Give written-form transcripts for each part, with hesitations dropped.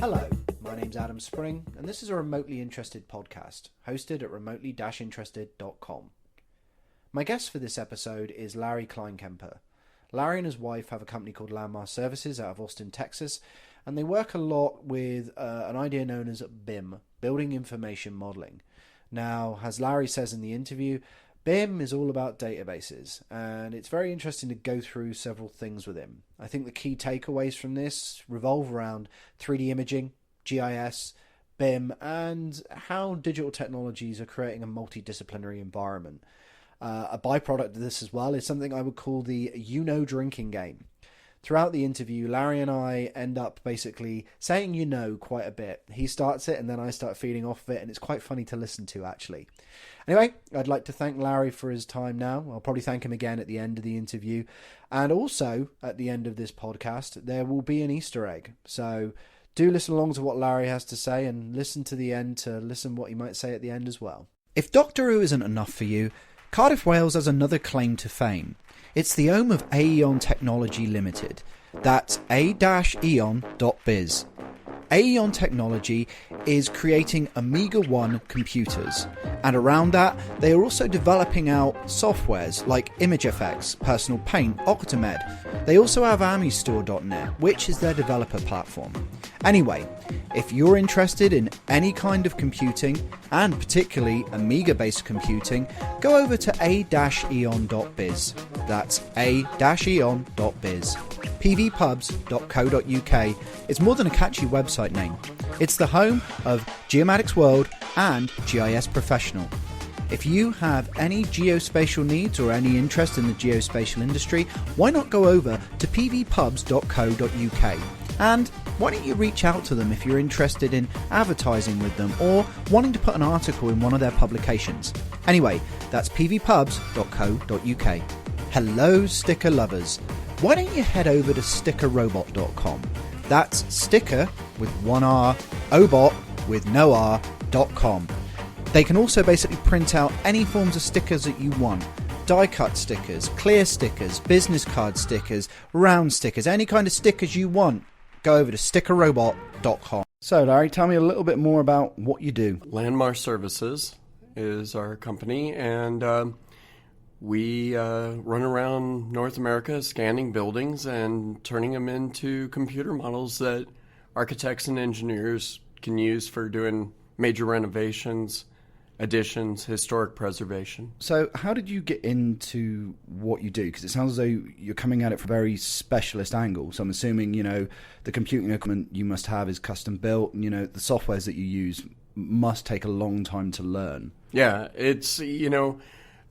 Hello, my name's Adam Spring, and this is a Remotely Interested podcast, hosted at remotely-interested.com. My guest for this episode is Larry Kleinkemper. Larry and his wife have a company called LANMAR Services out of Austin, Texas, and they work a lot with an idea known as BIM, Building Information Modeling. Now, as Larry says in the interview, BIM is all about databases, and it's very interesting to go through several things with him. I think the key takeaways from this revolve around 3D imaging, GIS, BIM, and how digital technologies are creating a multidisciplinary environment. A byproduct of this as well is something I would call the drinking game. Throughout the interview, Larry and I end up basically saying quite a bit. He starts it and then I start feeding off of it, and it's quite funny to listen to, actually. Anyway, I'd like to thank Larry for his time now. I'll probably thank him again at the end of the interview. And also, at the end of this podcast, there will be an Easter egg. So do listen along to what Larry has to say and listen to the end to listen what he might say at the end as well. If Doctor Who isn't enough for you, Cardiff, Wales has another claim to fame. It's the home of Aeon Technology Limited. That's a-eon.biz. Aeon Technology is creating Amiga 1 computers, and around that they are also developing out softwares like ImageFX, Personal Paint, Octamed. They also have Amistore.net, which is their developer platform. Anyway, if you're interested in any kind of computing, and particularly Amiga-based computing, go over to a-eon.biz. That's a-eon.biz. pvpubs.co.uk is more than a catchy website name. It's the home of Geomatics World and GIS Professional. If you have any geospatial needs or any interest in the geospatial industry, why not go over to pvpubs.co.uk? And why don't you reach out to them if you're interested in advertising with them or wanting to put an article in one of their publications. Anyway, that's pvpubs.co.uk. Hello, sticker lovers. Why don't you head over to stickerrobot.com? That's sticker with one R, obot with no R.com. They can also basically print out any forms of stickers that you want. Die-cut stickers, clear stickers, business card stickers, round stickers, any kind of stickers you want. Go over to stickerrobot.com. So, Larry, tell me a little bit more about what you do. LANMAR Services is our company, and we run around North America scanning buildings and turning them into computer models that architects and engineers can use for doing major renovations, additions, historic preservation. So how did you get into what you do? Because it sounds as though you're coming at it from a very specialist angle. So I'm assuming, the computing equipment you must have is custom built, and, the softwares that you use must take a long time to learn. Yeah, it's,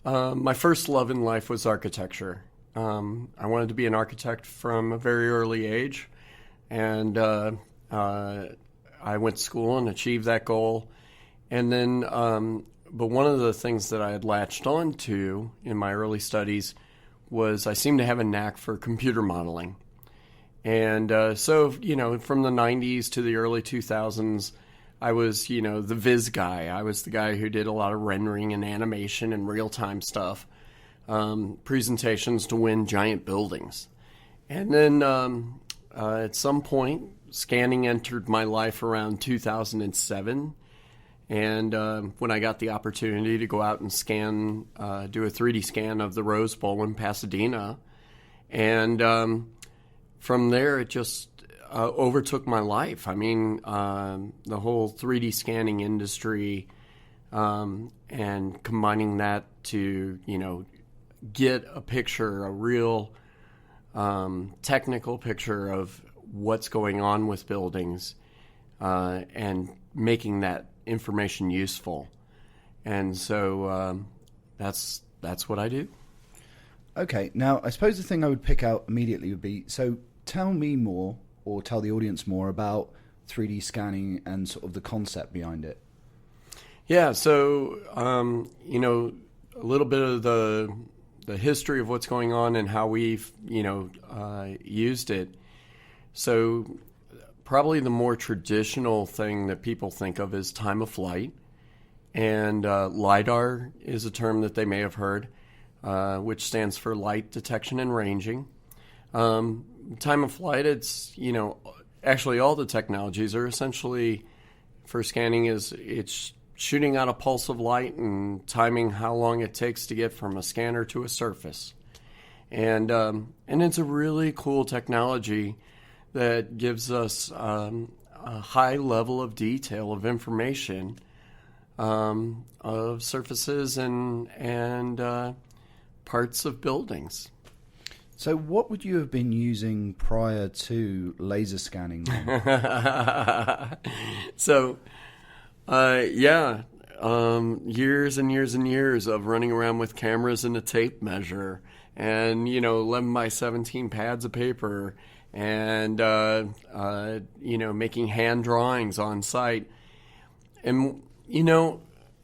my first love in life was architecture. I wanted to be an architect from a very early age, and I went to school and achieved that goal. And then, but one of the things that I had latched on to in my early studies was I seemed to have a knack for computer modeling. And so, from the 90s to the early 2000s, I was, the viz guy. I was the guy who did a lot of rendering and animation and real-time stuff, presentations to win giant buildings. And then at some point, scanning entered my life around 2007. And when I got the opportunity to go out and scan, do a 3D scan of the Rose Bowl in Pasadena, and from there it just overtook my life. I mean, the whole 3D scanning industry, and combining that to, get a picture, a real technical picture of what's going on with buildings, and making that information useful. And so that's what I do. Okay, now I suppose the thing I would pick out immediately would be, so tell me more, or tell the audience more about 3D scanning and sort of the concept behind it. Yeah, so a little bit of the history of what's going on and how we've used it. So probably the more traditional thing that people think of is time of flight, and LiDAR is a term that they may have heard, which stands for light detection and ranging. Time of flight, it's actually all the technologies are essentially, for scanning, it's shooting out a pulse of light and timing how long it takes to get from a scanner to a surface. And it's a really cool technology that gives us a high level of detail of information of surfaces and parts of buildings. So what would you have been using prior to laser scanning? So, years and years and years of running around with cameras and a tape measure and, 11 by 17 pads of paper and, making hand drawings on site. And,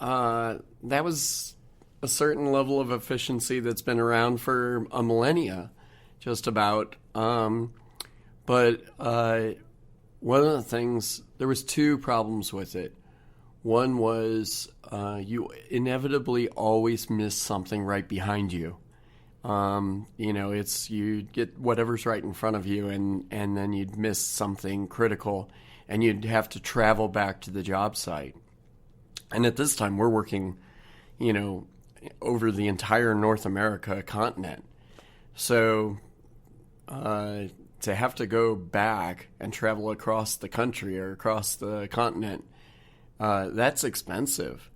that was a certain level of efficiency that's been around for a millennia, just about. But one of the things, there was two problems with it. One was you inevitably always miss something right behind you. It's you get whatever's right in front of you, and then you'd miss something critical, and you'd have to travel back to the job site. And at this time, we're working, over the entire North America continent. So to have to go back and travel across the country or across the continent, that's expensive.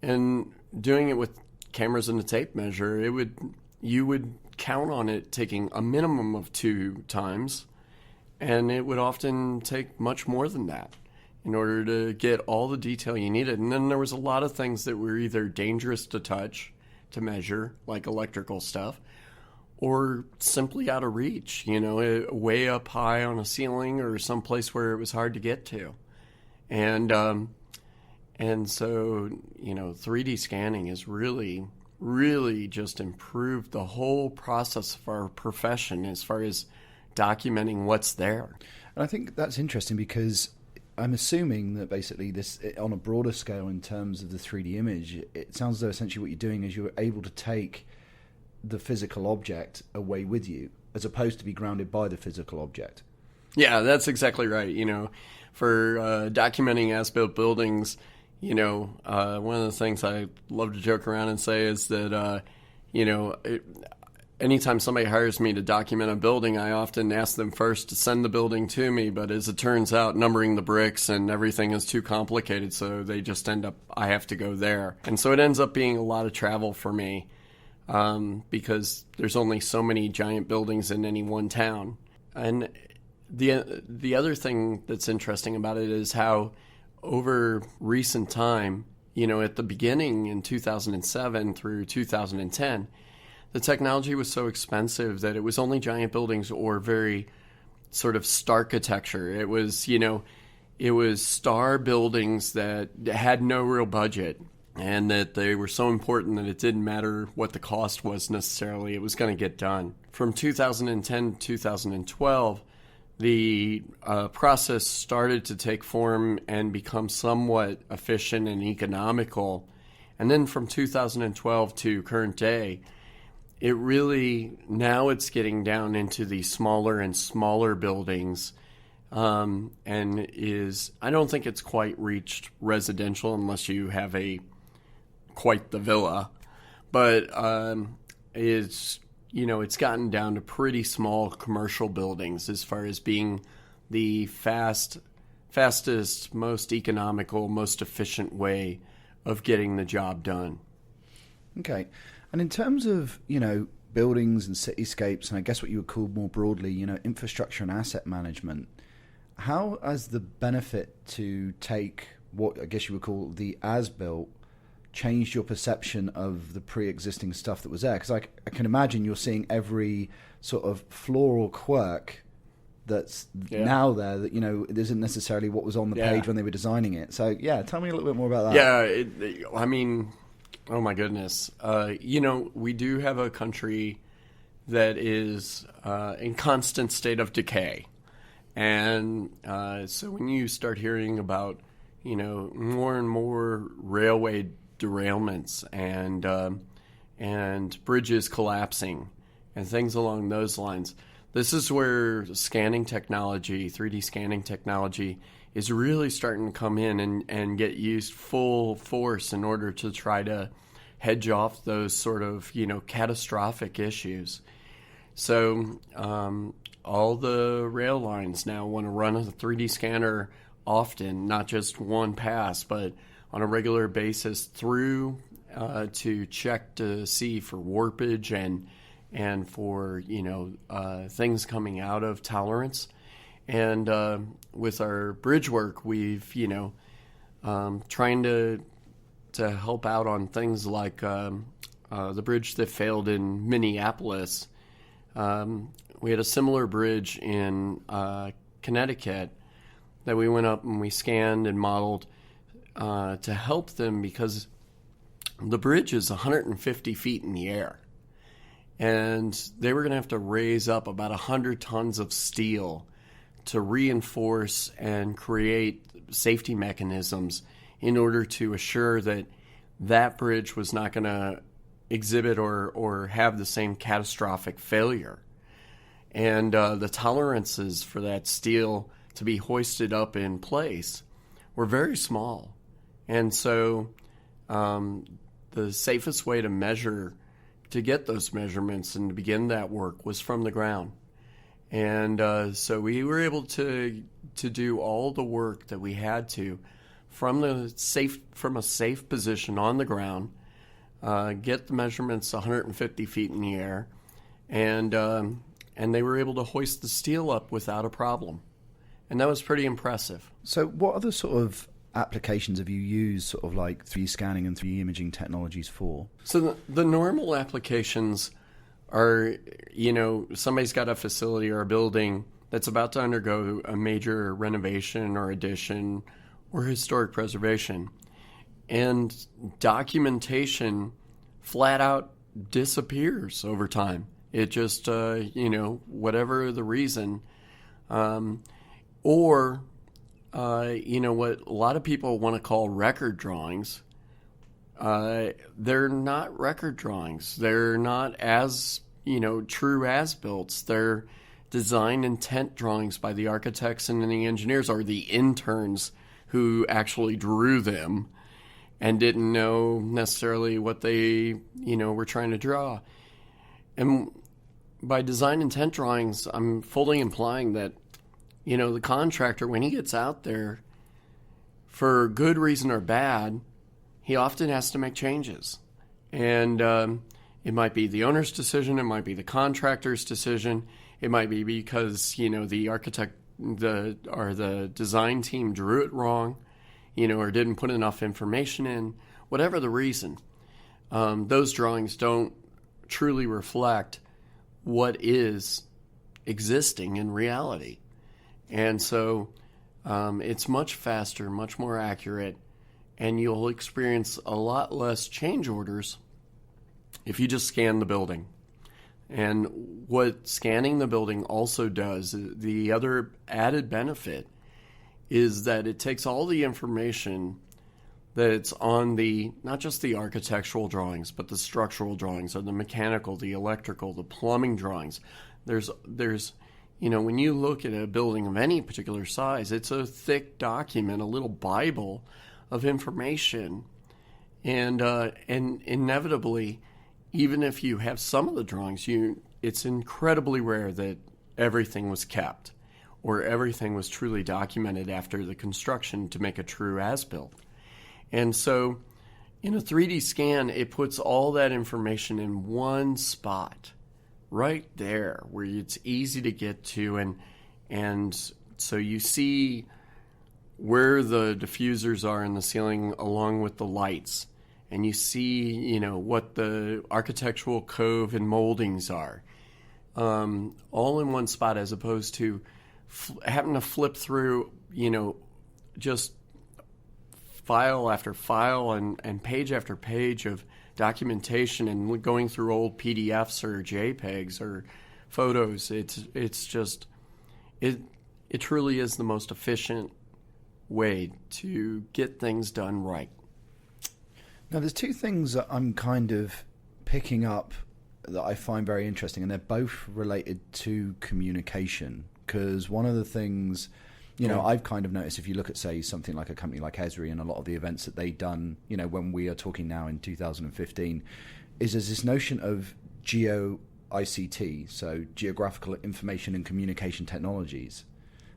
And doing it with cameras and a tape measure, you would count on it taking a minimum of 2 times, and it would often take much more than that in order to get all the detail you needed. And then there was a lot of things that were either dangerous to touch, to measure, like electrical stuff, or simply out of reach, way up high on a ceiling or someplace where it was hard to get to. And so, 3D scanning has really, really just improved the whole process of our profession as far as documenting what's there. And I think that's interesting because I'm assuming that basically this, on a broader scale in terms of the 3D image, it sounds as though essentially what you're doing is you're able to take the physical object away with you as opposed to be grounded by the physical object. Yeah, that's exactly right. For documenting as-built buildings, one of the things I love to joke around and say is that, anytime somebody hires me to document a building, I often ask them first to send the building to me. But as it turns out, numbering the bricks and everything is too complicated, so they just end up, I have to go there. And so it ends up being a lot of travel for me because there's only so many giant buildings in any one town. And the other thing that's interesting about it is how over recent time, at the beginning in 2007 through 2010, the technology was so expensive that it was only giant buildings or very sort of starchitecture. It was star buildings that had no real budget, and that they were so important that it didn't matter what the cost was necessarily. It was going to get done. From 2010 to 2012, the process started to take form and become somewhat efficient and economical. And then from 2012 to current day, it really, now it's getting down into the smaller and smaller buildings, and I don't think it's quite reached residential unless you have quite the villa, but it's gotten down to pretty small commercial buildings as far as being the fastest, most economical, most efficient way of getting the job done. Okay. And in terms of, buildings and cityscapes, and I guess what you would call more broadly, infrastructure and asset management, how has the benefit to take what I guess you would call the as-built changed your perception of the pre-existing stuff that was there? Because I can imagine you're seeing every sort of flaw or quirk that's now there that, it isn't necessarily what was on the page when they were designing it. So, tell me a little bit more about that. Yeah, oh my goodness. We do have a country that is in constant state of decay. And so when you start hearing about, more and more railway derailments and bridges collapsing and things along those lines, this is where scanning technology, 3D scanning technology, is really starting to come in and get used full force in order to try to hedge off those sort of, catastrophic issues. So all the rail lines now want to run a 3D scanner often, not just one pass, but on a regular basis through to check to see for warpage and for things coming out of tolerance. And with our bridge work, we've trying to help out on things like the bridge that failed in Minneapolis. We had a similar bridge in Connecticut that we went up and we scanned and modeled to help them, because the bridge is 150 feet in the air. And they were going to have to raise up about 100 tons of steel to reinforce and create safety mechanisms in order to assure that that bridge was not going to exhibit or have the same catastrophic failure. And the tolerances for that steel to be hoisted up in place were very small. And so the safest way to measure, to get those measurements and to begin that work, was from the ground. And so we were able to do all the work that we had to from a safe position on the ground, get the measurements 150 feet in the air, and they were able to hoist the steel up without a problem. And that was pretty impressive. So what other sort of applications have you used sort of like 3D scanning and 3D imaging technologies for? So the normal applications are, somebody's got a facility or a building that's about to undergo a major renovation or addition or historic preservation. And documentation flat out disappears over time. It just, whatever the reason. Or what a lot of people want to call record drawings, they're not record drawings. They're not as, true as-builts. They're design intent drawings by the architects and the engineers, or the interns who actually drew them and didn't know necessarily what they, were trying to draw. And by design intent drawings, I'm fully implying that, the contractor, when he gets out there, for good reason or bad, he often has to make changes. And it might be the owner's decision, it might be the contractor's decision, it might be because, the architect or the design team drew it wrong, or didn't put enough information in. Whatever the reason, those drawings don't truly reflect what is existing in reality. And so it's much faster, much more accurate, and you'll experience a lot less change orders if you just scan the building. And what scanning the building also does, the other added benefit, is that it takes all the information that's on not just the architectural drawings, but the structural drawings, or the mechanical, the electrical, the plumbing drawings. There's when you look at a building of any particular size, it's a thick document, a little Bible of information. And inevitably, even if you have some of the drawings, it's incredibly rare that everything was kept or everything was truly documented after the construction to make a true as-built. And so in a 3D scan, it puts all that information in one spot, right there, where it's easy to get to, and so you see where the diffusers are in the ceiling along with the lights, and you see, what the architectural cove and moldings are, all in one spot, as opposed to having to flip through, just file after file and page after page of documentation and going through old PDFs or JPEGs or photos. It's just, it truly is the most efficient way to get things done right. Now, there's two things that I'm kind of picking up that I find very interesting, and they're both related to communication. Because one of the things, I've kind of noticed, if you look at, say, something like a company like Esri and a lot of the events that they've done, when we are talking now in 2015, is there's this notion of GeoICT, so Geographical Information and Communication Technologies.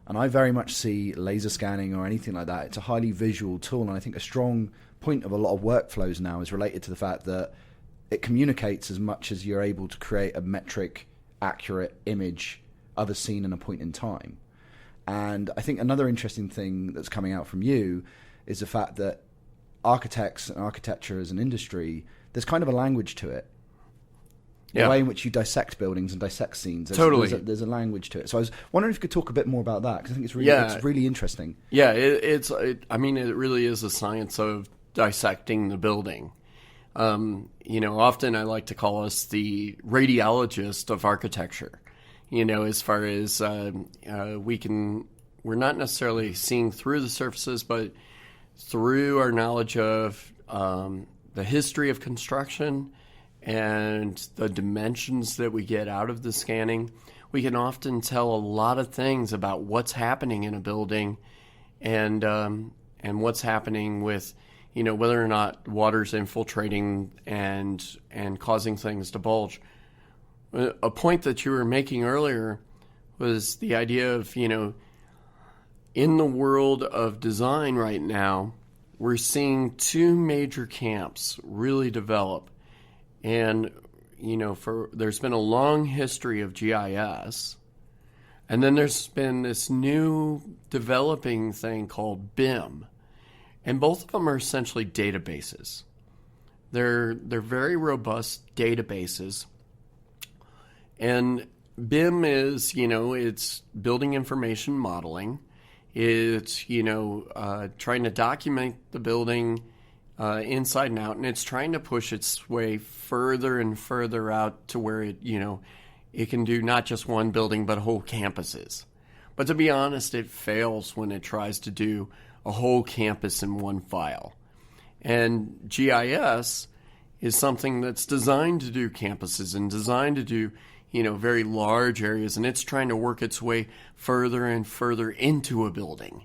And I very much see laser scanning or anything like that. It's a highly visual tool, and I think a strong point of a lot of workflows now is related to the fact that it communicates as much as you're able to create a metric, accurate image of a scene and a point in time. And I think another interesting thing that's coming out from you is the fact that architects and architecture as an industry, there's kind of a language to it. The way in which you dissect buildings and dissect scenes. There's a language to it. So I was wondering if you could talk a bit more about that, because I think it's really interesting. Yeah, it really is a science of dissecting the building. Often I like to call us the radiologist of architecture. As far as we're not necessarily seeing through the surfaces, but through our knowledge of the history of construction and the dimensions that we get out of the scanning, we can often tell a lot of things about what's happening in a building and what's happening with, whether or not water's infiltrating and causing things to bulge. A point that you were making earlier was the idea of, in the world of design right now, we're seeing two major camps really develop. And, there's been a long history of GIS, and then there's been this new developing thing called BIM. And both of them are essentially databases. They're very robust databases. And BIM is, it's building information modeling. It's, trying to document the building inside and out, and it's trying to push its way further and further out to where it can do not just one building but whole campuses. But to be honest, it fails when it tries to do a whole campus in one file. And GIS is something that's designed to do campuses and designed to do very large areas, and it's trying to work its way further and further into a building.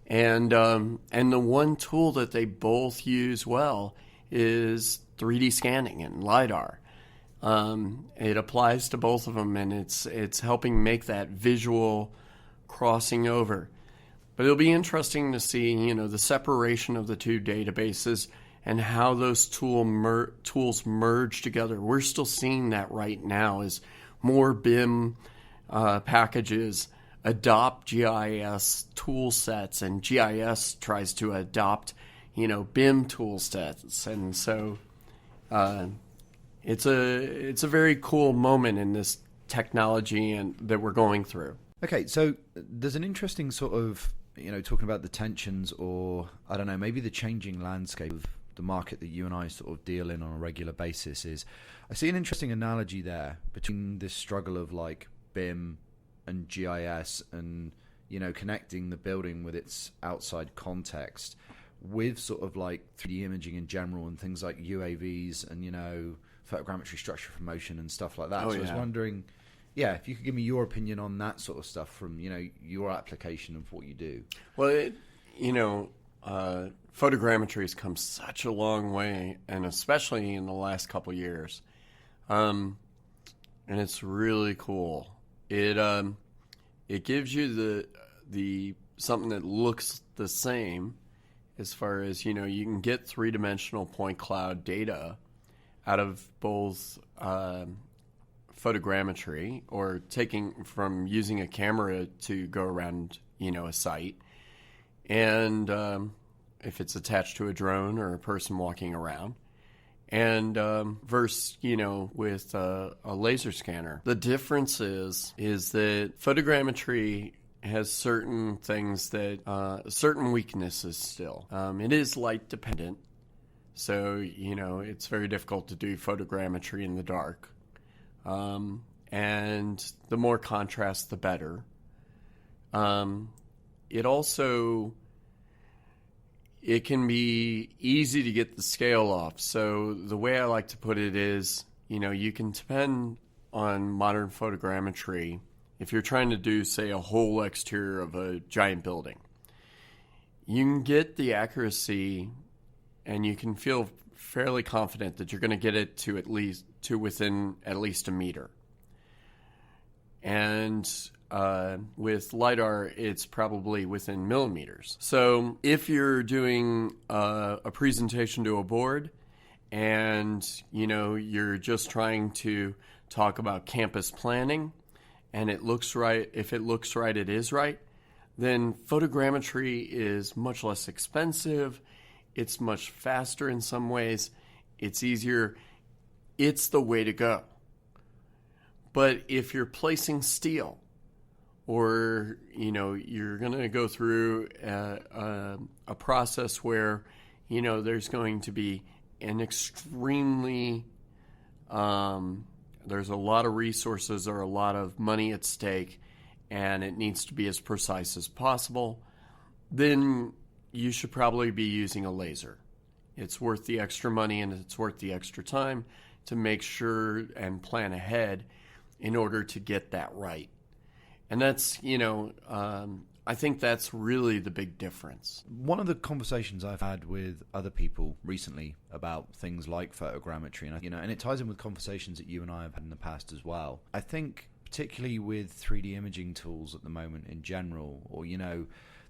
And the one tool that they both use well is 3D scanning and LiDAR. It applies to both of them, and it's helping make that visual crossing over. But it'll be interesting to see, the separation of the two databases and how those tools merge together. We're still seeing that right now as more BIM packages adopt GIS tool sets, and GIS tries to adopt, BIM tool sets. And so it's a very cool moment in this technology and that we're going through. Okay, so there's an interesting sort of, talking about the tensions, or I don't know, maybe the changing landscape of the market that you and I sort of deal in on a regular basis. Is I see an interesting analogy there between this struggle of like BIM and GIS and, connecting the building with its outside context with sort of like 3D imaging in general and things like UAVs and, photogrammetry structure for motion and stuff like that. I was wondering, if you could give me your opinion on that sort of stuff from, your application of what you do. Well, photogrammetry has come such a long way, and especially in the last couple of years. And it's really cool. It gives you the something that looks the same as far as, you can get three-dimensional point cloud data out of both photogrammetry or taking from using a camera to go around, a site. And if it's attached to a drone or a person walking around. And versus, with a laser scanner. The difference is that photogrammetry has certain things that, certain weaknesses still. It is light dependent. So, it's very difficult to do photogrammetry in the dark. And the more contrast, the better. It can be easy to get the scale off. So the way I like to put it is you can depend on modern photogrammetry if you're trying to do, say, a whole exterior of a giant building. You can get the accuracy and you can feel fairly confident that you're going to get it to within at least a meter. And with LiDAR, it's probably within millimeters. So if you're doing a presentation to a board and, you're just trying to talk about campus planning and it looks right, if it looks right, it is right, then photogrammetry is much less expensive. It's much faster in some ways. It's easier. It's the way to go. But if you're placing steel or, you're going to go through a process where, there's going to be an extremely, there's a lot of resources or a lot of money at stake, and it needs to be as precise as possible, then you should probably be using a laser. It's worth the extra money and it's worth the extra time to make sure and plan ahead in order to get that right. And that's, I think that's really the big difference. One of the conversations I've had with other people recently about things like photogrammetry, and it ties in with conversations that you and I have had in the past as well. I think particularly with 3D imaging tools at the moment in general, or,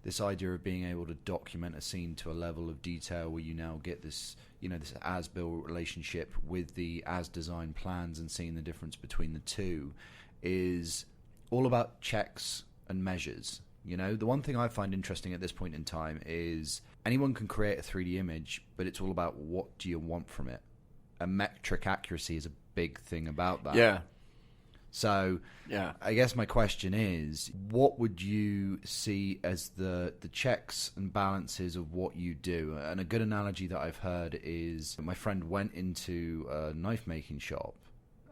this idea of being able to document a scene to a level of detail where you now get this, this as-built relationship with the as-designed plans and seeing the difference between the two is all about checks and measures. The one thing I find interesting at this point in time is anyone can create a 3D image, but it's all about what do you want from it. And metric accuracy is a big thing about that. Yeah. So I guess my question is, what would you see as the checks and balances of what you do? And a good analogy that I've heard is my friend went into a knife making shop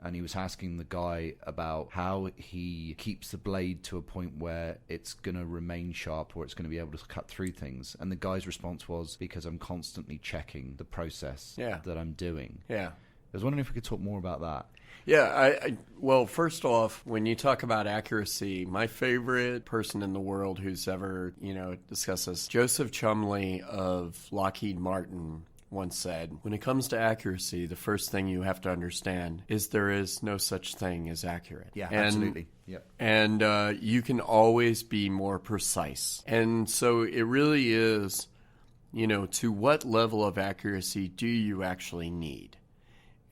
and he was asking the guy about how he keeps the blade to a point where it's going to remain sharp or it's going to be able to cut through things. And the guy's response was, because I'm constantly checking the process that I'm doing. Yeah. I was wondering if we could talk more about that. Yeah, well, first off, when you talk about accuracy, my favorite person in the world who's ever, discussed this, Joseph Chumley of Lockheed Martin once said, when it comes to accuracy, the first thing you have to understand is there is no such thing as accurate. Yeah, absolutely. Yeah. And you can always be more precise. And so it really is, to what level of accuracy do you actually need?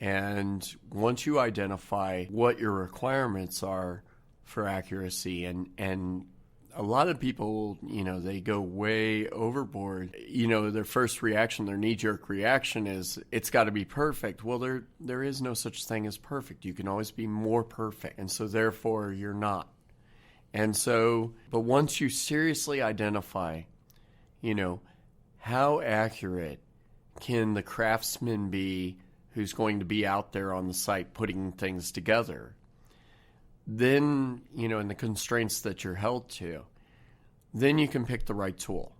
And once you identify what your requirements are for accuracy, and a lot of people, they go way overboard. Their first reaction, their knee-jerk reaction is, it's got to be perfect. Well, there is no such thing as perfect. You can always be more perfect. And so therefore, you're not. And so, but once you seriously identify, how accurate can the craftsman be who's going to be out there on the site putting things together, then, and the constraints that you're held to, then you can pick the right tool.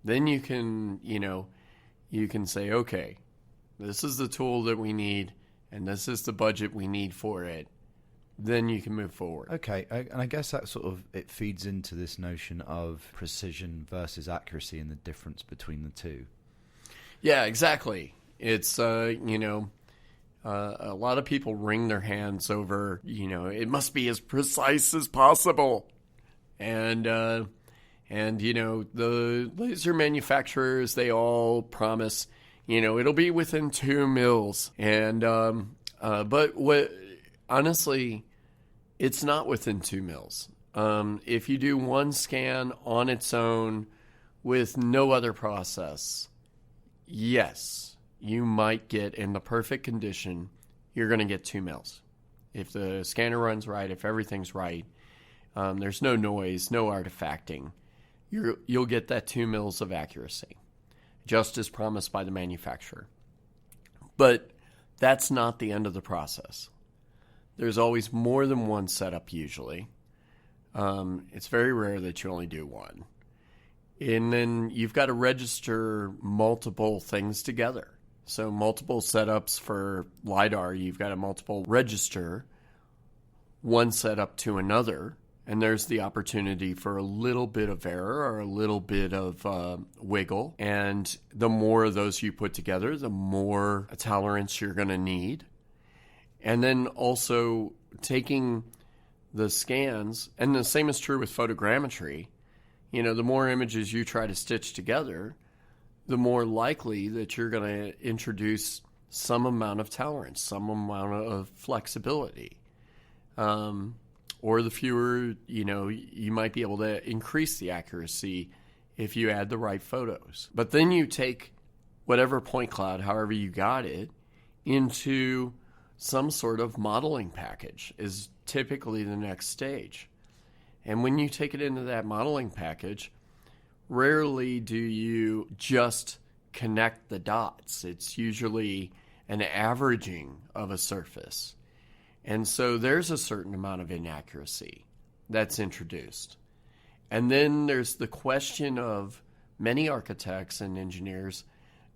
Then you can, you can say, okay, this is the tool that we need, and this is the budget we need for it. Then you can move forward. Okay, and I guess that it feeds into this notion of precision versus accuracy and the difference between the two. Yeah, exactly. It's, a lot of people wring their hands over, it must be as precise as possible. And the laser manufacturers, they all promise, it'll be within 2 mils. And, but honestly, it's not within 2 mils. If you do one scan on its own with no other process, yes, you might get, in the perfect condition, you're going to get 2 mils. If the scanner runs right, if everything's right, there's no noise, no artifacting, you'll get that 2 mils of accuracy, just as promised by the manufacturer. But that's not the end of the process. There's always more than one setup usually. It's very rare that you only do one. And then you've got to register multiple things together. So multiple setups for LiDAR. You've got a multiple register, one setup to another, and there's the opportunity for a little bit of error or a little bit of wiggle. And the more of those you put together, the more tolerance you're going to need. And then also taking the scans, and the same is true with photogrammetry. You know, the more images you try to stitch together, the more likely that you're going to introduce some amount of tolerance, some amount of flexibility. Or the fewer, you know, you might be able to increase the accuracy if you add the right photos. But then you take whatever point cloud, however you got it, into some sort of modeling package is typically the next stage. And when you take it into that modeling package, rarely do you just connect the dots. It's usually an averaging of a surface. And so there's a certain amount of inaccuracy that's introduced. And then there's the question of many architects and engineers,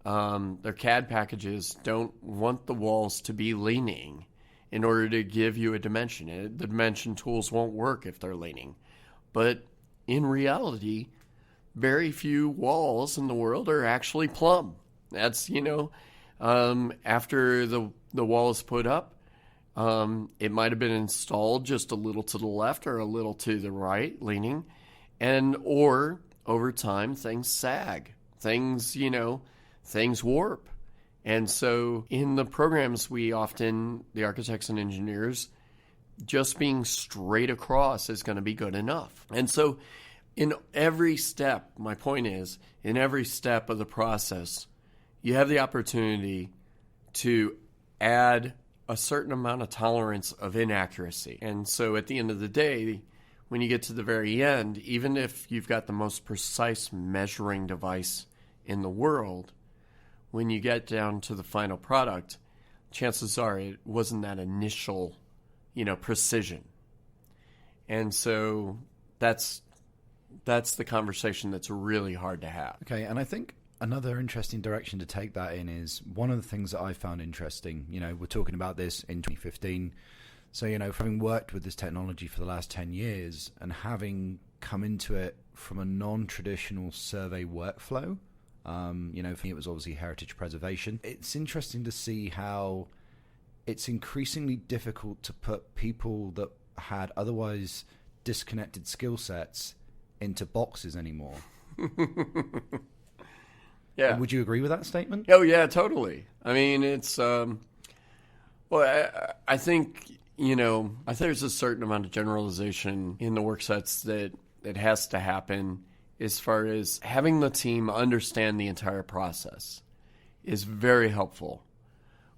their CAD packages don't want the walls to be leaning in order to give you a dimension. The dimension tools won't work if they're leaning. But in reality, very few walls in the world are actually plumb. That's, you know, after the wall is put up, it might have been installed just a little to the left or a little to the right, leaning, or over time things sag, things warp. And so in the programs, we often, the architects and engineers, just being straight across is going to be good enough. And so in every step, my point is, in every step of the process, you have the opportunity to add a certain amount of tolerance of inaccuracy. And so at the end of the day, when you get to the very end, even if you've got the most precise measuring device in the world, when you get down to the final product, chances are it wasn't that initial, precision. And so that's the conversation that's really hard to have. Okay, and I think another interesting direction to take that in is one of the things that I found interesting. We're talking about this in 2015. So, having worked with this technology for the last 10 years and having come into it from a non-traditional survey workflow, for me it was obviously heritage preservation. It's interesting to see how it's increasingly difficult to put people that had otherwise disconnected skill sets into boxes anymore. Yeah. Would you agree with that statement? Oh, yeah, totally. I mean, it's, I think, there's a certain amount of generalization in the work sets that has to happen as far as having the team understand the entire process is very helpful.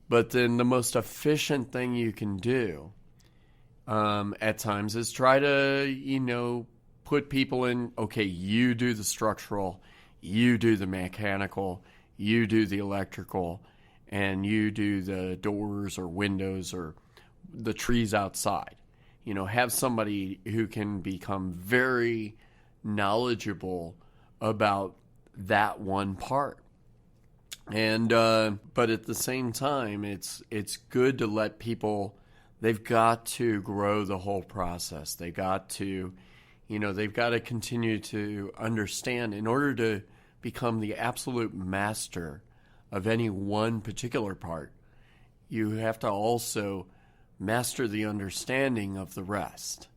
But then the most efficient thing you can do at times is try to, put people in, okay, you do the structural, you do the mechanical, you do the electrical, and you do the doors or windows or the trees outside. Have somebody who can become very knowledgeable about that one part. And but at the same time, it's good to let people, they've got to grow the whole process. They got to, they've got to continue to understand in order to become the absolute master of any one particular part. You have to also master the understanding of the rest,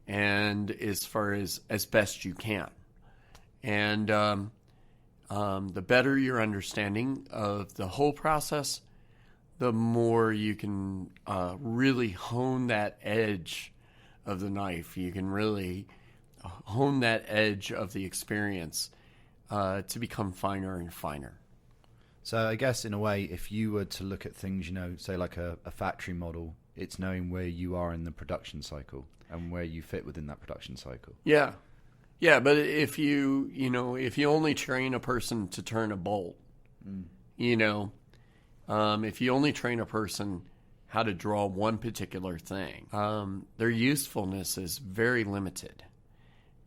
and as far as best you can. And the better your understanding of the whole process, the more you can really hone that edge of the knife. You can really hone that edge of the experience to become finer and finer. So I guess in a way, if you were to look at things, say like a factory model, it's knowing where you are in the production cycle and where you fit within that production cycle. Yeah. Yeah, but if you only train a person to turn a bolt, if you only train a person how to draw one particular thing, their usefulness is very limited.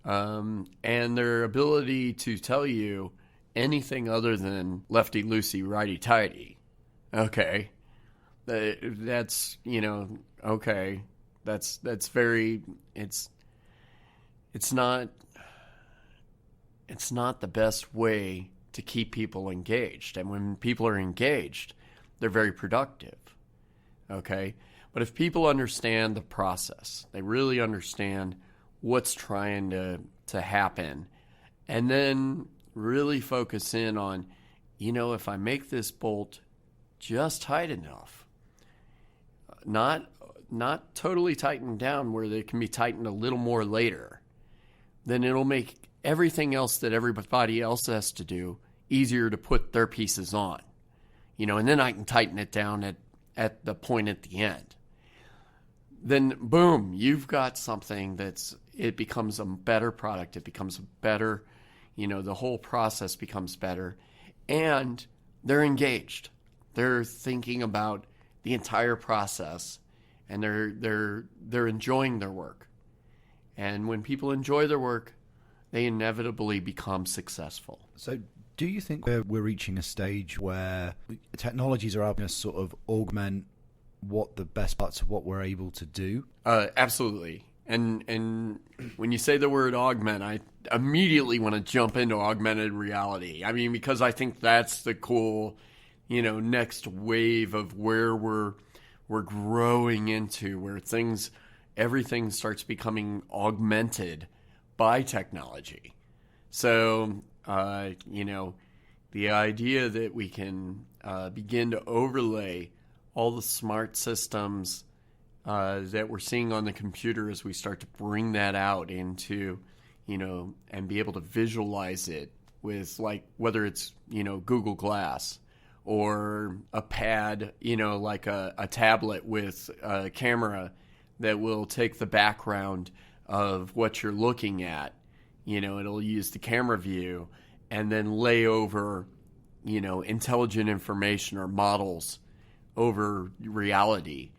And their ability to tell you anything other than lefty-loosey, righty-tighty Okay. That's, okay. That's very, it's not the best way to keep people engaged. And when people are engaged, they're very productive. Okay? But if people understand the process, they really understand what's trying to happen, and then really focus in on, if I make this bolt just tight enough, not totally tightened down where they can be tightened a little more later, then it'll make everything else that everybody else has to do easier to put their pieces on. And then I can tighten it down at the point at the end. Then boom, you've got something it becomes a better product. It becomes a better, the whole process becomes better, and they're engaged. They're thinking about the entire process, and they're enjoying their work. And when people enjoy their work, they inevitably become successful. So do you think we're reaching a stage where technologies are helping us sort of augment what the best parts of what we're able to do? Absolutely. And when you say the word augment, I immediately want to jump into augmented reality. I mean, because I think that's the cool, next wave of where we're growing into, where everything starts becoming augmented by technology. So, the idea that we can begin to overlay all the smart systems that we're seeing on the computer as we start to bring that out into, and be able to visualize it with, like, whether it's, Google Glass or a pad, like a tablet with a camera that will take the background of what you're looking at. It'll use the camera view and then lay over, intelligent information or models over reality.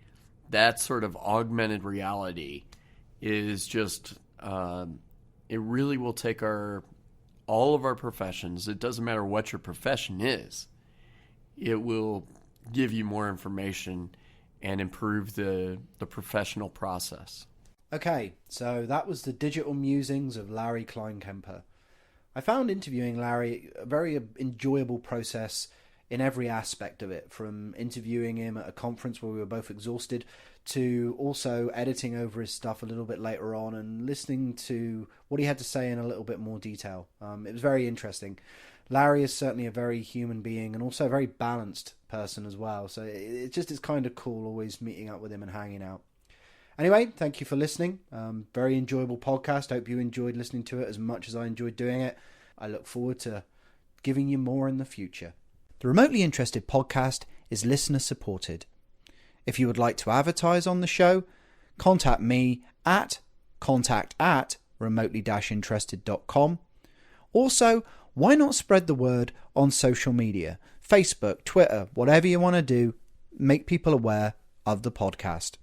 That sort of augmented reality is just, it really will take all of our professions. It doesn't matter what your profession is. It will give you more information and improve the professional process. Okay, so that was the digital musings of Larry Kleinkemper. I found interviewing Larry a very enjoyable process in every aspect of it, from interviewing him at a conference where we were both exhausted to also editing over his stuff a little bit later on and listening to what he had to say in a little bit more detail. It was very interesting. Larry is certainly a very human being and also a very balanced person as well. So it's kind of cool always meeting up with him and hanging out. Anyway, thank you for listening. Very enjoyable podcast. Hope you enjoyed listening to it as much as I enjoyed doing it. I look forward to giving you more in the future. The Remotely Interested podcast is listener supported. If you would like to advertise on the show, contact me at contact@remotely-interested.com. Also, why not spread the word on social media? Facebook, Twitter, whatever you want to do, make people aware of the podcast.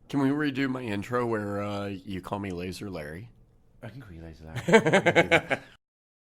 Can we redo my intro where you call me Laser Larry? I can call you Laser Larry.